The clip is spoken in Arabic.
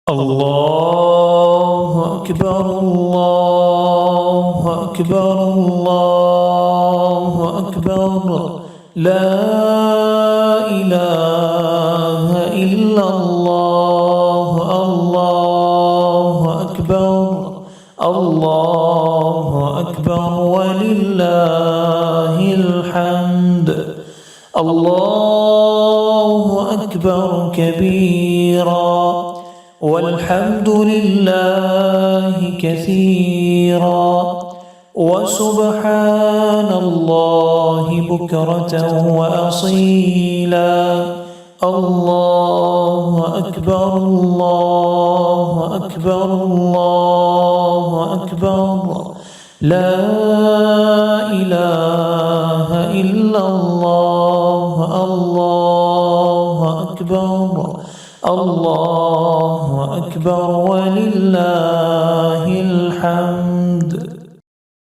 الله أكبر الله أكبر الله أكبر لا إله إلا الله الله أكبر الله أكبر ولله الحمد الله أكبر كبيرا والحمد لله كثيرا وسبحان الله بكرة وأصيلا الله أكبر الله أكبر الله أكبر لا إله إلا الله الله أكبر الله أكبر ولله الحمد.